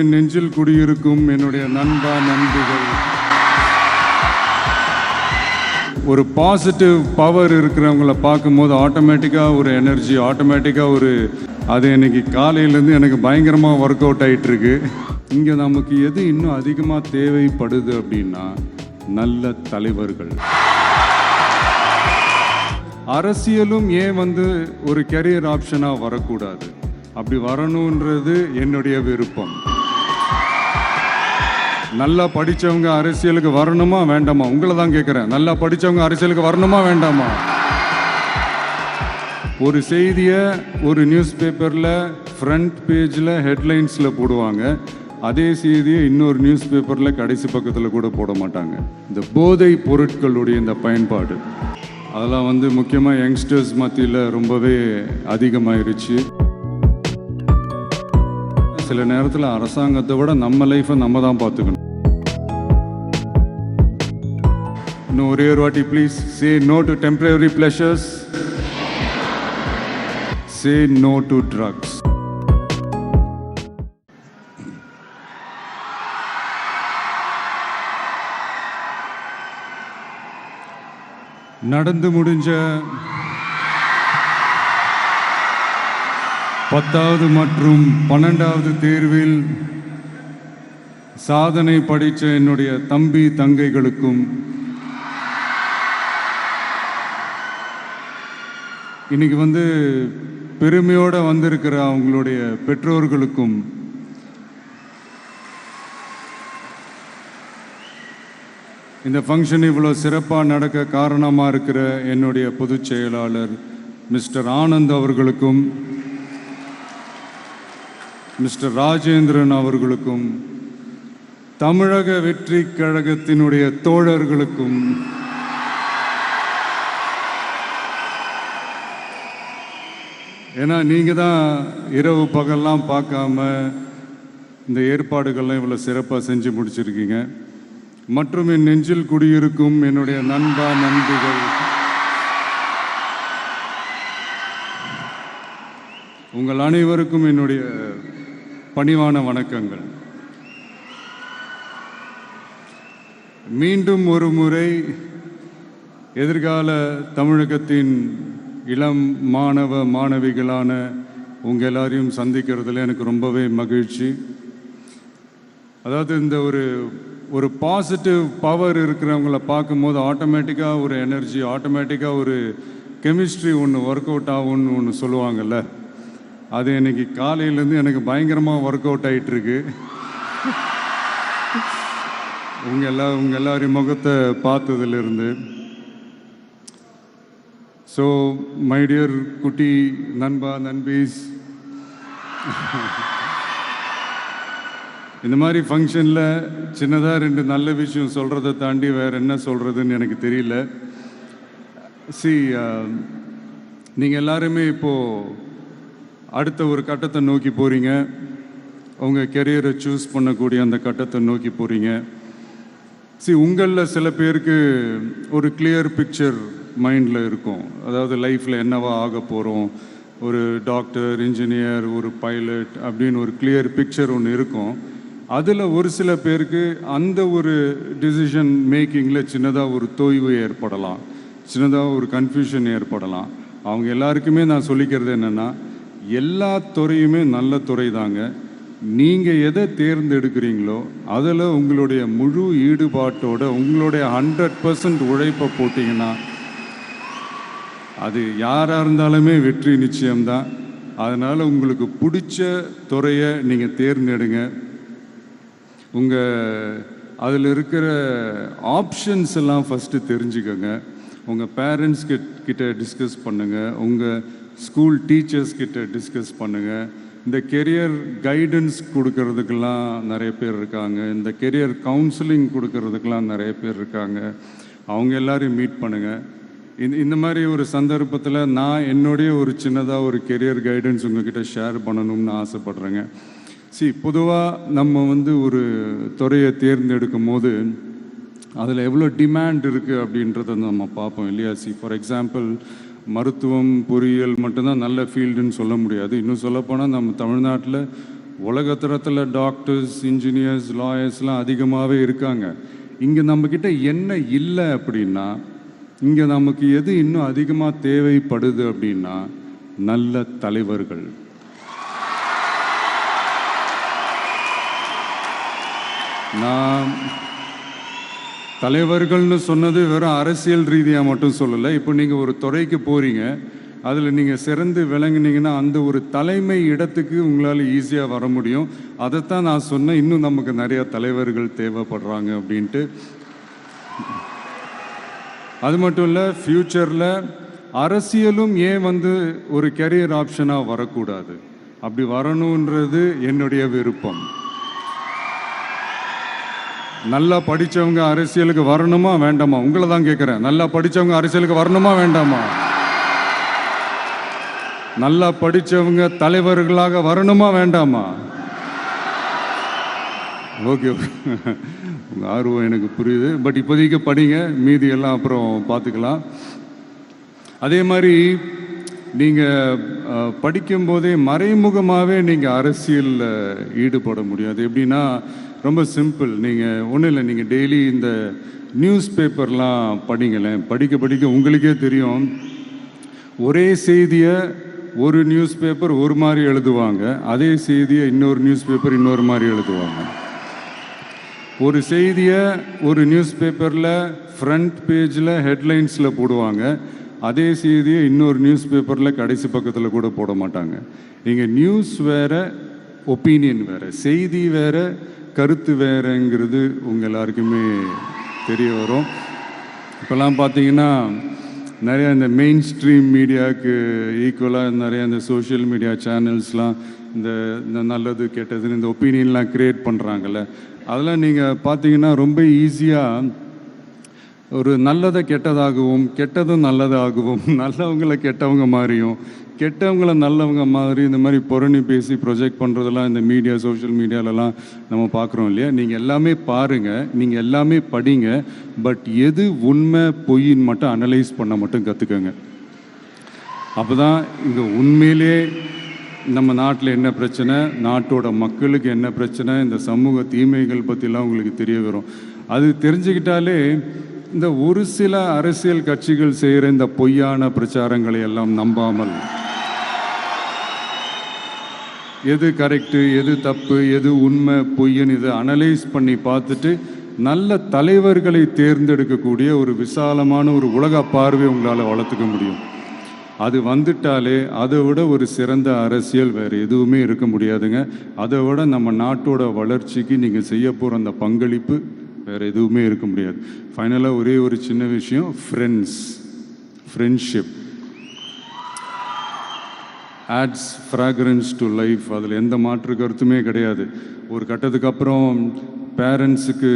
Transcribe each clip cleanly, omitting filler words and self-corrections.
என் நெஞ்சில் குடியிருக்கும் என்னுடைய நண்பா நண்பிகள், ஒரு பாசிட்டிவ் பவர் இருக்கிறவங்கள பார்க்கும்போது ஆட்டோமேட்டிக்காக ஒரு எனர்ஜி, ஆட்டோமேட்டிக்காக அது இன்னைக்கு காலையிலேருந்து எனக்கு பயங்கரமாக ஒர்க் அவுட் ஆகிட்டுருக்கு. இங்கே நமக்கு எது இன்னும் அதிகமாக தேவைப்படுது அப்படின்னா நல்ல தலைவர்கள். அரசியலும் ஏன் ஒரு கெரியர் ஆப்ஷனாக வரக்கூடாது? அப்படி வரணுன்றது என்னுடைய விருப்பம். நல்லா படித்தவங்க அரசியலுக்கு வரணுமா வேண்டாமா? உங்களை தான் கேட்குறேன். நல்லா படித்தவங்க அரசியலுக்கு வரணுமா வேண்டாமா? ஒரு செய்தியை ஒரு நியூஸ் பேப்பரில் ஃப்ரண்ட் பேஜில் ஹெட்லைன்ஸில் போடுவாங்க. அதே செய்தியை இன்னொரு நியூஸ் பேப்பரில் கடைசி பக்கத்தில் கூட போட மாட்டாங்க. இந்த போதை பொருட்களுடைய இந்த பயன்பாடு அதெல்லாம் முக்கியமாக யங்ஸ்டர்ஸ் மத்தியில் ரொம்பவே அதிகமாயிருச்சு. சில நேரத்தில் அரசாங்கத்தை விட நம்ம லைஃப்பை நம்ம தான் பார்த்துக்கணும். இன்னும் ஒரே ஒரு வாட்டி please, say no to temporary pleasures, say no to drugs. நடந்து முடிஞ்ச 10வது மற்றும் 12வது தேர்வில் சாதனை படைத்த என்னுடைய தம்பி தங்கைகளுக்கும், இன்னைக்கு பெருமையோடு வந்திருக்கிற அவங்களுடைய பெற்றோர்களுக்கும், இந்த ஃபங்க்ஷன் இவ்வளோ சிறப்பாக நடக்க காரணமாக இருக்கிற என்னுடைய பொதுச் செயலாளர் மிஸ்டர் ஆனந்த் அவர்களுக்கும், மிஸ்டர் ராஜேந்திரன் அவர்களுக்கும், தமிழக வெற்றி கழகத்தினுடைய தோழர்களுக்கும், ஏன்னா நீங்கள் தான் இரவு பகல்லாம் பார்க்காம இந்த ஏற்பாடுகள்லாம் இவ்வளோ சிறப்பாக செஞ்சு முடிச்சிருக்கீங்க. மற்றும் என் நெஞ்சில் குடியிருக்கும் என்னுடைய நண்பா நண்பிகள், உங்கள் அனைவருக்கும் என்னுடைய பணிவான வணக்கங்கள். மீண்டும் ஒரு முறை எதிர்கால தமிழகத்தின் இளம் மாணவ மாணவிகளான உங்கள் எல்லாரையும் சந்திக்கிறதுல எனக்கு ரொம்பவே மகிழ்ச்சி. அதாவது இந்த ஒரு பாசிட்டிவ் பவர் இருக்கிறவங்கள பார்க்கும்போது ஆட்டோமேட்டிக்காக ஒரு எனர்ஜி, ஆட்டோமேட்டிக்காக ஒரு கெமிஸ்ட்ரி ஒர்க் அவுட் ஆகும்னு ஒன்று சொல்லுவாங்கள்ல, அது இன்னைக்கு காலையிலேருந்து எனக்கு பயங்கரமாக ஒர்க் அவுட் ஆகிட்டுருக்கு. உங்கள் எல்லாரையும் முகத்தை பார்த்ததுலேருந்து. ஸோ மை டியர் குட்டி நண்பா நண்பீஸ், இந்த மாதிரி ஃபங்க்ஷனில் சின்னதாக 2 நல்ல விஷயம் சொல்கிறத தாண்டி வேறு என்ன சொல்கிறதுன்னு எனக்கு தெரியல. நீங்கள் எல்லாருமே இப்போது அடுத்த ஒரு கட்டத்தை நோக்கி போகிறீங்க. உங்கள் கெரியரை சூஸ் பண்ணக்கூடிய அந்த கட்டத்தை நோக்கி போகிறீங்க. உங்களில் சில பேருக்கு ஒரு கிளியர் பிக்சர் மைண்டில் இருக்கும். அதாவது லைஃப்பில் என்னவா ஆக போகிறோம், ஒரு டாக்டர், இன்ஜினியர், ஒரு பைலட் அப்படின்னு ஒரு கிளியர் பிக்சர் ஒன்று இருக்கும். அதில் ஒரு சில பேருக்கு அந்த ஒரு டிசிஷன் மேக்கிங்கில் சின்னதாக ஒரு தொய்வு ஏற்படலாம், சின்னதாக ஒரு கன்ஃபியூஷன் ஏற்படலாம். அவங்க எல்லாருக்குமே நான் சொல்லிக்கிறது என்னென்னா, எல்லா துறையுமே நல்ல துறை தாங்க. நீங்கள் எதை தேர்ந்தெடுக்கிறீங்களோ அதில் உங்களுடைய முழு ஈடுபாட்டோட உங்களுடைய 100% உழைப்பை போட்டிங்கன்னா அது யாராக இருந்தாலுமே வெற்றி நிச்சயம்தான். அதனால் உங்களுக்கு பிடிச்ச துறையை நீங்கள் தேர்ந்தெடுங்க. அதில் இருக்கிற ஆப்ஷன்ஸ் எல்லாம் ஃபஸ்ட்டு தெரிஞ்சுக்கோங்க. உங்கள் பேரண்ட்ஸ் கிட்ட டிஸ்கஸ் பண்ணுங்கள், உங்கள் ஸ்கூல் டீச்சர்ஸ் கிட்ட டிஸ்கஸ் பண்ணுங்கள். இந்த கெரியர் கைடன்ஸ் கொடுக்கறதுக்கெல்லாம் நிறைய பேர் இருக்காங்க, இந்த கெரியர் கவுன்சிலிங் கொடுக்கறதுக்கெல்லாம் நிறைய பேர் இருக்காங்க. அவங்க எல்லாரையும் மீட் பண்ணுங்கள். இந்த மாதிரி ஒரு சந்தர்ப்பத்தில் நான் என்னுடைய ஒரு சின்னதாக ஒரு கெரியர் கைடன்ஸ் உங்ககிட்ட ஷேர் பண்ணணும்னு ஆசைப்பட்றேங்க. பொதுவாக நம்ம ஒரு துறையை தேர்ந்தெடுக்கும் போது அதில் எவ்வளோ டிமாண்ட் இருக்குது அப்படின்றத நம்ம பார்ப்போம் இல்லையா? ஃபார் எக்ஸாம்பிள், மருத்துவம், பொறியியல் மட்டும்தான் நல்ல ஃபீல்டுன்னு சொல்ல முடியாது. இன்னும் சொல்லப்போனால் நம்ம தமிழ்நாட்டில் உலகத்தரத்தில் டாக்டர்ஸ், இன்ஜினியர்ஸ், லாயர்ஸ்லாம் அதிகமாகவே இருக்காங்க. இங்கே நம்மக்கிட்ட என்ன இல்லை அப்படின்னா, இங்கே நமக்கு எது இன்னும் அதிகமாக தேவைப்படுது அப்படின்னா நல்ல தலைவர்கள். நான் தலைவர்கள்னு சொன்னது வெறும் அரசியல் ரீதியாக மட்டும் சொல்லலை. இப்போ நீங்கள் ஒரு துறைக்கு போகிறீங்க, அதில் நீங்கள் சிறந்து விளங்குனீங்கன்னா அந்த ஒரு தலைமை இடத்துக்கு உங்களால் ஈஸியாக வர முடியும். அதைத்தான் நான் சொன்னேன், இன்னும் நமக்கு நிறையா தலைவர்கள் தேவைப்படுறாங்க அப்படின்ட்டு. அது மட்டும் இல்லை, ஃப்யூச்சரில் அரசியலும் ஏன் ஒரு கெரியர் ஆப்ஷனாக வரக்கூடாது? அப்படி வரணுன்றது என்னுடைய விருப்பம். நல்லா படித்தவங்க அரசியலுக்கு வரணுமா வேண்டாமா? உங்களை தான் கேட்குறேன். நல்லா படித்தவங்க அரசியலுக்கு வரணுமா வேண்டாமா? நல்லா படித்தவங்க தலைவர்களாக வரணுமா வேண்டாமா? ஓகே, உங்கள் ஆர்வம் எனக்கு புரியுது. பட் இப்போதைக்கு படிங்க, மீதி எல்லாம் அப்புறம் பார்த்துக்கலாம். அதே மாதிரி நீங்கள் படிக்கும்போதே மறைமுகமாகவே நீங்கள் அரசியலில் ஈடுபட முடியும். அது எப்படின்னா ரொம்ப சிம்பிள். நீங்கள் ஒன்றும் இல்லை, நீங்கள் டெய்லி இந்த நியூஸ் பேப்பர்லாம் படிங்களேன். படிக்க படிக்க உங்களுக்கே தெரியும், ஒரே செய்தியை ஒரு நியூஸ் பேப்பர் ஒரு மாதிரி எழுதுவாங்க, அதே செய்தியை இன்னொரு நியூஸ் பேப்பர் இன்னொரு மாதிரி எழுதுவாங்க. ஒரு செய்தியை ஒரு நியூஸ் பேப்பரில் ஃப்ரண்ட் பேஜில் ஹெட்லைன்ஸில் போடுவாங்க, அதே செய்தியை இன்னொரு நியூஸ் பேப்பரில் கடைசி பக்கத்தில் கூட போட மாட்டாங்க. நீங்கள் நியூஸ் வேறு, ஒப்பீனியன் வேறு, செய்தி வேறு, கருத்து வேறுங்கிறது உங்கள் எல்லாருக்குமே தெரிய வரும். இப்போல்லாம் பார்த்தீங்கன்னா நிறையா இந்த மெயின் ஸ்ட்ரீம் மீடியாவுக்கு ஈக்குவலாக நிறையா இந்த சோஷியல் மீடியா சேனல்ஸ்லாம் இந்த நல்லது கெட்டதுன்னு இந்த ஒப்பீனியன்லாம் க்ரியேட் பண்ணுறாங்கல்ல, அதெல்லாம் நீங்கள் பார்த்தீங்கன்னா ரொம்ப ஈஸியாக ஒரு நல்லதை கெட்டதாகவும், கெட்டதும் நல்லதாகவும், நல்லவங்களை கெட்டவங்க மாதிரியும், கெட்டவங்கள நல்லவங்க மாதிரி இந்த மாதிரி புரணி பேசி ப்ரொஜெக்ட் பண்ணுறதெல்லாம் இந்த மீடியா, சோஷியல் மீடியாலலாம் நம்ம பார்க்குறோம் இல்லையா? நீங்கள் எல்லாமே பாருங்கள், நீங்கள் எல்லாமே படிங்க, பட் எது உண்மை பொய்ன்னு மட்டும் அனலைஸ் பண்ண மட்டும் கற்றுக்கங்க. அப்போ தான் இங்கே உண்மையிலே நம்ம நாட்டில் என்ன பிரச்சனை, நாட்டோட மக்களுக்கு என்ன பிரச்சனை, இந்த சமூக தீமைகள் பற்றிலாம் உங்களுக்கு தெரிய வரும். அது தெரிஞ்சுக்கிட்டாலே இந்த ஒரு சில அரசியல் கட்சிகள் செய்கிற இந்த பொய்யான பிரச்சாரங்களை எல்லாம் நம்பாமல் எது கரெக்டு, எது தப்பு, எது உண்மை பொய்ன்னு இதை அனலைஸ் பண்ணி பார்த்துட்டு நல்ல தலைவர்களை தேர்ந்தெடுக்கக்கூடிய ஒரு விசாலமான ஒரு உலக பார்வை உங்களால் வளர்த்துக்க முடியும். அது வந்துட்டாலே அதை விட ஒரு சிறந்த அரசியல் வேறு எதுவுமே இருக்க முடியாதுங்க. அதை விட நம்ம நாட்டோட வளர்ச்சிக்கு நீங்கள் செய்ய போகிற அந்த பங்களிப்பு வேறு எதுவுமே இருக்க முடியாது. ஃபைனலாக ஒரே ஒரு சின்ன விஷயம், friendship ads fragrance to life. அதில் எந்த மாற்று கருத்துமே கிடையாது. ஒரு கட்டத்துக்கு அப்புறம் பேரண்ட்ஸுக்கு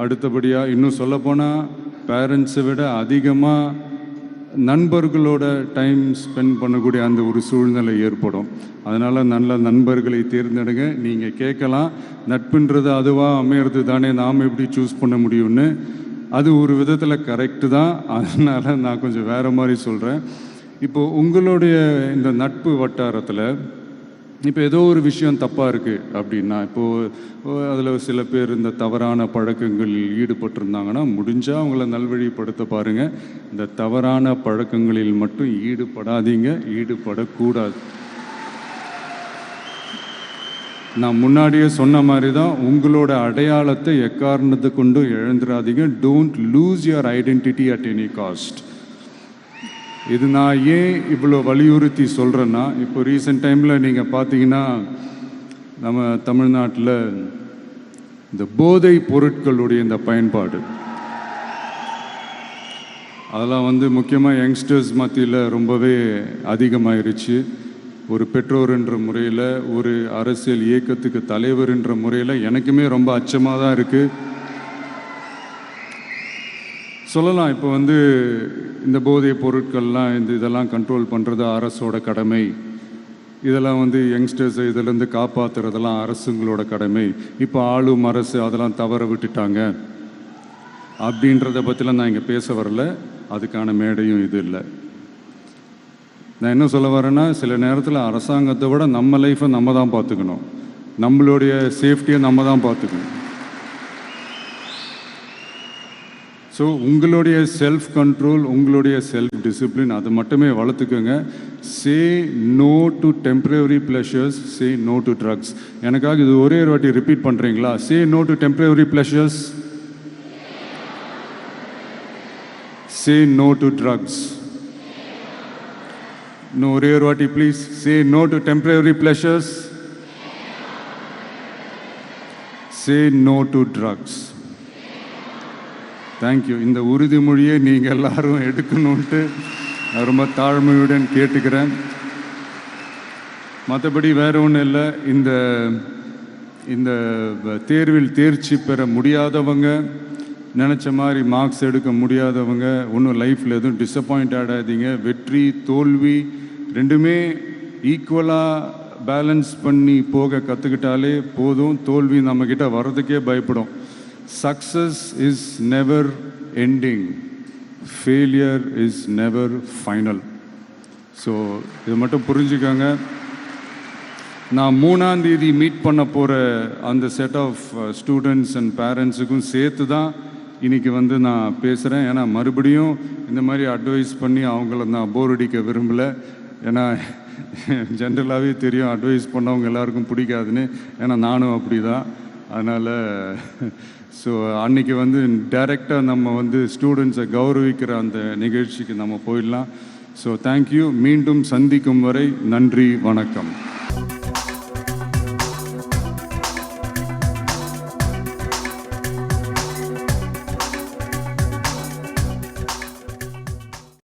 அடுத்தபடியாக, இன்னும் சொல்லப்போனால் பேரண்ட்ஸை விட அதிகமாக நண்பர்களோட டைம் ஸ்பெண்ட் பண்ணக்கூடிய அந்த ஒரு சூழ்நிலை ஏற்படும். அதனால் நல்ல நண்பர்களை தேர்ந்தெடுங்க. நீங்கள் கேட்கலாம், நட்புன்றது அதுவாக அமையிறது தானே, நாம் எப்படி சூஸ் பண்ண முடியும்னு. அது ஒரு விதத்தில் கரெக்டு தான். அதனால் நான் கொஞ்சம் வேறு மாதிரி சொல்கிறேன். இப்போது உங்களுடைய இந்த நட்பு வட்டாரத்தில் இப்போ ஏதோ ஒரு விஷயம் தப்பாக இருக்குது அப்படின்னா, இப்போது அதில் சில பேர் இந்த தவறான பழக்கங்களில் ஈடுபட்டிருந்தாங்கன்னா முடிஞ்சால் அவங்கள நல்வழிப்படுத்த பாருங்கள். இந்த தவறான பழக்கங்களில் மட்டும் ஈடுபடாதீங்க, ஈடுபடக்கூடாது. நான் முன்னாடியே சொன்ன மாதிரி தான், உங்களோட அடையாளத்தை எக்காரணத்தை கொண்டு இழந்துடாதீங்க. Don't lose your identity at any cost. இது நான் ஏன் இவ்வளோ வலியுறுத்தி சொல்கிறேன்னா, இப்போ ரீசெண்ட் டைமில் நீங்கள் பார்த்தீங்கன்னா நம்ம தமிழ்நாட்டில் இந்த போதை பொருட்களுடைய இந்த பயன்பாடு அதெல்லாம் முக்கியமாக யங்ஸ்டர்ஸ் மத்தியில் ரொம்பவே அதிகமாயிருச்சு. ஒரு பெற்றோர் என்ற முறையில், ஒரு அரசியல் இயக்கத்துக்கு தலைவர் என்ற முறையில் எனக்குமே ரொம்ப அச்சமாக தான் இருக்குது. சொல்லலாம், இப்போ இந்த போதை பொருட்கள்லாம் இதெல்லாம் கண்ட்ரோல் பண்ணுறது அரசோட கடமை, இதெல்லாம் யங்ஸ்டர்ஸை இதிலேருந்து காப்பாற்றுறதெல்லாம் அரசுங்களோட கடமை. இப்போ ஆளும் அரசு அதெல்லாம் தவற விட்டுட்டாங்க அப்படின்றத பற்றிலாம் நான் இங்கே பேச வரல. அதுக்கான மேடையும் இது இல்லை. நான் என்ன சொல்ல வரேன்னா, சில நேரத்தில் அரசாங்கத்தை விட நம்ம லைஃப்பை நம்ம தான் பார்த்துக்கணும். நம்மளுடைய சேஃப்டியை நம்ம தான் பார்த்துக்கணும். ஸோ உங்களுடைய செல்ஃப் கண்ட்ரோல், உங்களுடைய செல்ஃப் டிசிப்ளின் அதை மட்டுமே வளர்த்துக்கோங்க. Say no to temporary pleasures, say no to drugs. எனக்காக இது ஒரே ஒரு வாட்டி ரிப்பீட் பண்ணுறீங்களா? Say no to temporary pleasures, say no to drugs. இன்னும் ஒரே ஒரு வாட்டி please. Say no to temporary pleasures, say no to drugs. Thank you. இந்த உறுதிமொழியை நீங்கள் எல்லாரும் எடுக்கணுன்ட்டு ரொம்ப தாழ்மையுடன் கேட்டுக்கிறேன். மற்றபடி வேறு ஒன்றும் இல்லை. இந்த தேர்வில் தேர்ச்சி பெற முடியாதவங்க, நினச்ச மாதிரி மார்க்ஸ் எடுக்க முடியாதவங்க ஒன்றும் லைஃப்பில் எதுவும் டிசப்பாயிண்ட் ஆகாதீங்க. வெற்றி தோல்வி ரெண்டுமே ஈக்குவலாக பேலன்ஸ் பண்ணி போக கற்றுக்கிட்டாலே போதும். தோல்வி நம்மக்கிட்ட வர்றதுக்கே பயப்படும். Success is never ending. Failure is never final. So இது மட்டும் புரிஞ்சுக்கோங்க. நான் 3ஆம் தேதி மீட் பண்ண போகிற அந்த செட் ஆஃப் ஸ்டூடெண்ட்ஸ் அண்ட் பேரண்ட்ஸுக்கும் சேர்த்து தான் இன்றைக்கி நான் பேசுகிறேன். ஏன்னா மறுபடியும் இந்த மாதிரி அட்வைஸ் பண்ணி அவங்கள நான் போர் அடிக்க விரும்பலை. ஏன்னா ஜென்ரலாகவே தெரியும் அட்வைஸ் பண்ணவங்க எல்லாருக்கும் பிடிக்காதுன்னு. ஏன்னா நானும் அப்படி தான். அதனால் ஸோ அன்றைக்கி டைரெக்டாக நம்ம ஸ்டூடெண்ட்ஸை கௌரவிக்கிற அந்த நிகழ்ச்சிக்கு நம்ம போயிடலாம். So thank you. மீண்டும் சந்திக்கும் வரை நன்றி, வணக்கம்.